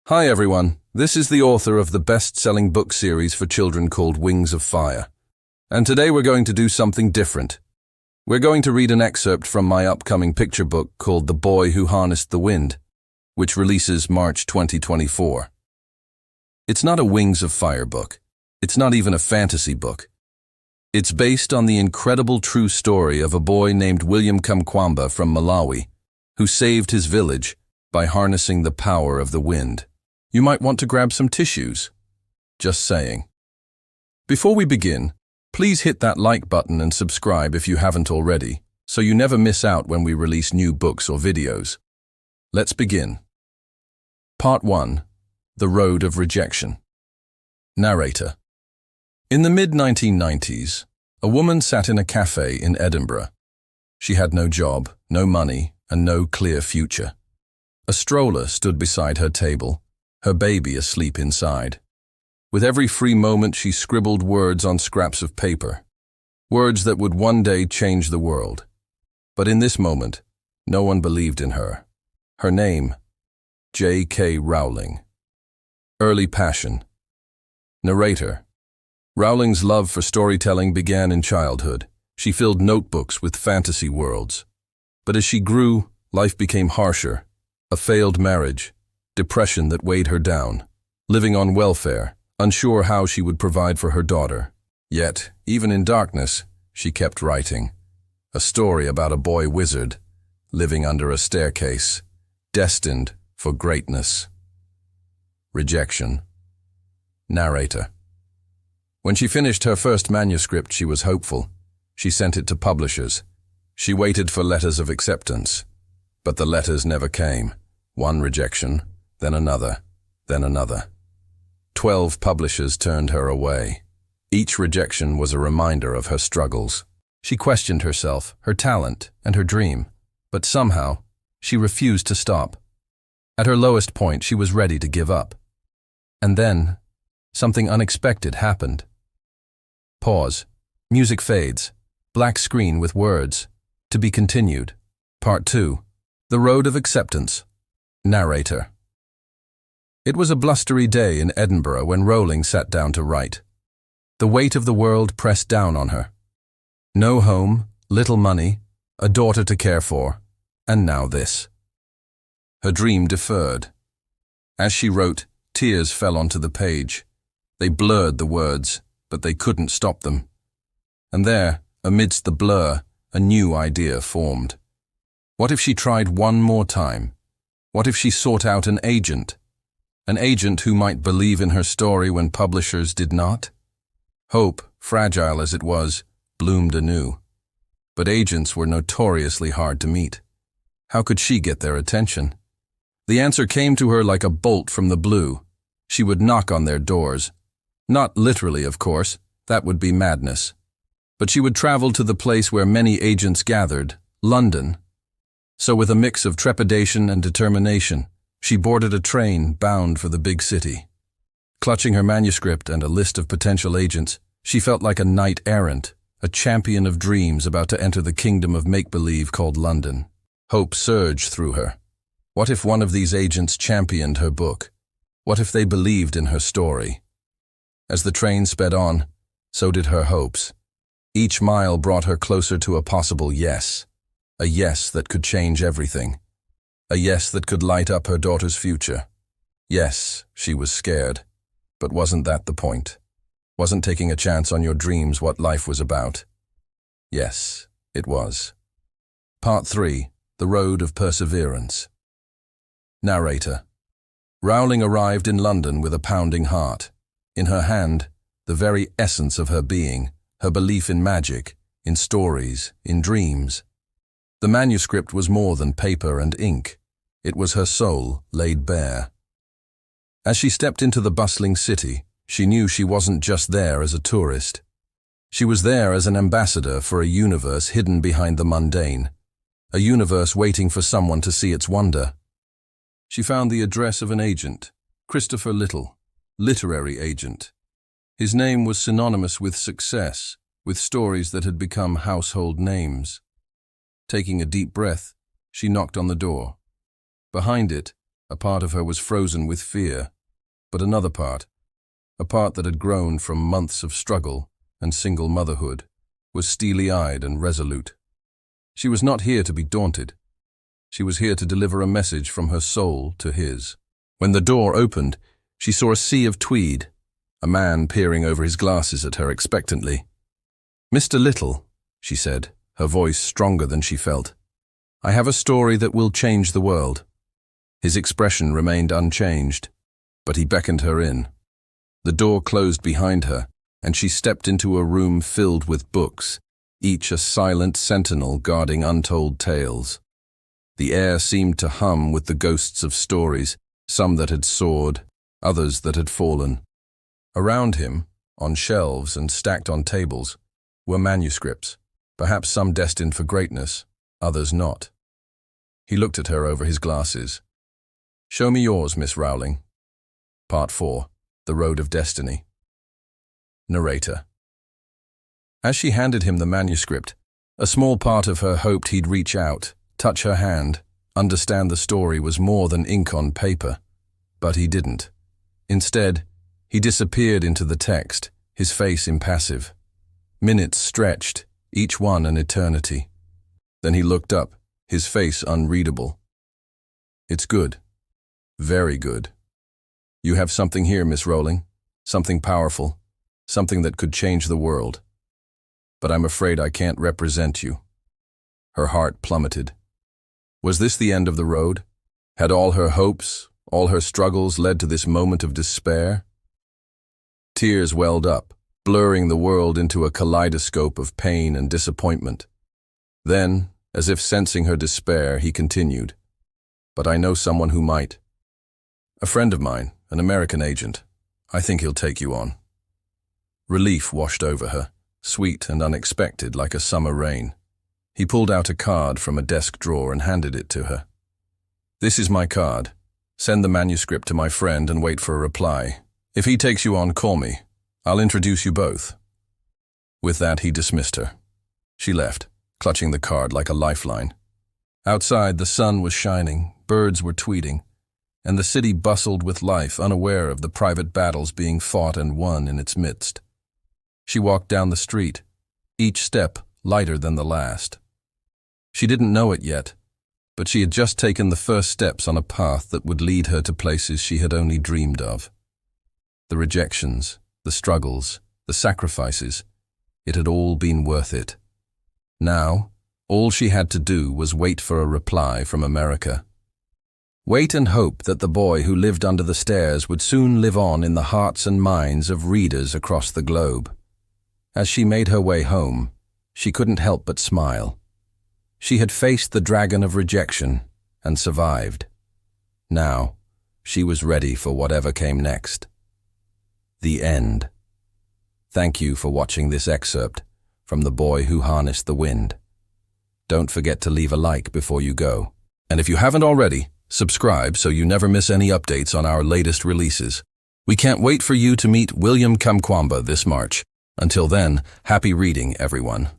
Hi everyone, this is the author of the best-selling book series for children called Wings of Fire. And today we're going to do something different. We're going to read an excerpt from my upcoming picture book called The Boy Who Harnessed the Wind, which releases March 2024. It's not a Wings of Fire book. It's not even a fantasy book. It's based on the incredible true story of a boy named William Kamkwamba from Malawi, who saved his village by harnessing the power of the wind. You might want to grab some tissues. Just saying. Before we begin, please hit that like button and subscribe if you haven't already, so you never miss out when we release new books or videos. Let's begin. Part 1. The Road of Rejection. Narrator. In the mid-1990s, a woman sat in a cafe in Edinburgh. She had no job, no money, and no clear future. A stroller stood beside her table, her baby asleep inside. With every free moment she scribbled words on scraps of paper, words that would one day change the world. But in this moment, no one believed in her. Her name, J.K. Rowling. Early passion. Narrator. Rowling's love for storytelling began in childhood. She filled notebooks with fantasy worlds. But as she grew, life became harsher. A failed marriage, depression that weighed her down, living on welfare, unsure how she would provide for her daughter. Yet, even in darkness, she kept writing. A story about a boy wizard, living under a staircase, destined for greatness. Rejection. Narrator. When she finished her first manuscript, she was hopeful. She sent it to publishers. She waited for letters of acceptance. But the letters never came. One rejection, then another, then another. 12 publishers turned her away. Each rejection was a reminder of her struggles. She questioned herself, her talent, and her dream. But somehow, she refused to stop. At her lowest point, she was ready to give up. And then, something unexpected happened. Pause. Music fades. Black screen with words. To be continued. Part 2. The Road of Acceptance. Narrator. It was a blustery day in Edinburgh when Rowling sat down to write. The weight of the world pressed down on her. No home, little money, a daughter to care for, and now this. Her dream deferred. As she wrote, tears fell onto the page. They blurred the words, but they couldn't stop them. And there, amidst the blur, a new idea formed. What if she tried one more time? What if she sought out an agent? An agent who might believe in her story when publishers did not? Hope, fragile as it was, bloomed anew. But agents were notoriously hard to meet. How could she get their attention? The answer came to her like a bolt from the blue. She would knock on their doors. Not literally, of course. That would be madness. But she would travel to the place where many agents gathered, London. So with a mix of trepidation and determination, she boarded a train bound for the big city. Clutching her manuscript and a list of potential agents, she felt like a knight-errant, a champion of dreams about to enter the kingdom of make-believe called London. Hope surged through her. What if one of these agents championed her book? What if they believed in her story? As the train sped on, so did her hopes. Each mile brought her closer to a possible yes. A yes that could change everything. A yes that could light up her daughter's future. Yes, she was scared. But wasn't that the point? Wasn't taking a chance on your dreams what life was about? Yes, it was. Part 3. The Road of Perseverance. Narrator. Rowling arrived in London with a pounding heart. In her hand, the very essence of her being, her belief in magic, in stories, in dreams. The manuscript was more than paper and ink. It was her soul laid bare. As she stepped into the bustling city, she knew she wasn't just there as a tourist. She was there as an ambassador for a universe hidden behind the mundane, a universe waiting for someone to see its wonder. She found the address of an agent, Christopher Little, literary agent. His name was synonymous with success, with stories that had become household names. Taking a deep breath, she knocked on the door. Behind it, A part of her was frozen with fear, but another part, a part that had grown from months of struggle and single motherhood, was steely-eyed and resolute. She was not here to be daunted. She was here to deliver a message from her soul to his. When the door opened, she saw a sea of tweed, a man peering over his glasses at her expectantly. "Mr. Little," she said, her voice stronger than she felt, "I have a story that will change the world." His expression remained unchanged, but he beckoned her in. The door closed behind her, and she stepped into a room filled with books, each a silent sentinel guarding untold tales. The air seemed to hum with the ghosts of stories, some that had soared, others that had fallen. Around him, on shelves and stacked on tables, were manuscripts, perhaps some destined for greatness, others not. He looked at her over his glasses. "Show me yours, Miss Rowling." Part 4. The Road of Destiny. Narrator. As she handed him the manuscript, a small part of her hoped he'd reach out, touch her hand, understand the story was more than ink on paper. But he didn't. Instead, he disappeared into the text, his face impassive. Minutes stretched, each one an eternity. Then he looked up, his face unreadable. "It's good. Very good. You have something here, Miss Rowling. Something powerful. Something that could change the world. But I'm afraid I can't represent you." Her heart plummeted. Was this the end of the road? Had all her hopes, all her struggles led to this moment of despair? Tears welled up, blurring the world into a kaleidoscope of pain and disappointment. Then, as if sensing her despair, he continued, "But I know someone who might. A friend of mine, an American agent. I think he'll take you on." Relief washed over her, sweet and unexpected like a summer rain. He pulled out a card from a desk drawer and handed it to her. "This is my card. Send the manuscript to my friend and wait for a reply. If he takes you on, call me. I'll introduce you both." With that, he dismissed her. She left, clutching the card like a lifeline. Outside, the sun was shining, birds were tweeting, and the city bustled with life, unaware of the private battles being fought and won in its midst. She walked down the street, each step lighter than the last. She didn't know it yet, but she had just taken the first steps on a path that would lead her to places she had only dreamed of. The rejections, the struggles, the sacrifices, it had all been worth it. Now, all she had to do was wait for a reply from America. Wait and hope that the boy who lived under the stairs would soon live on in the hearts and minds of readers across the globe. As she made her way home, she couldn't help but smile. She had faced the dragon of rejection and survived. Now, she was ready for whatever came next. The end. Thank you for watching this excerpt from The Boy Who Harnessed the Wind. Don't forget to leave a like before you go. And if you haven't already, subscribe so you never miss any updates on our latest releases. We can't wait for you to meet William Kamkwamba this March. Until then, happy reading, everyone.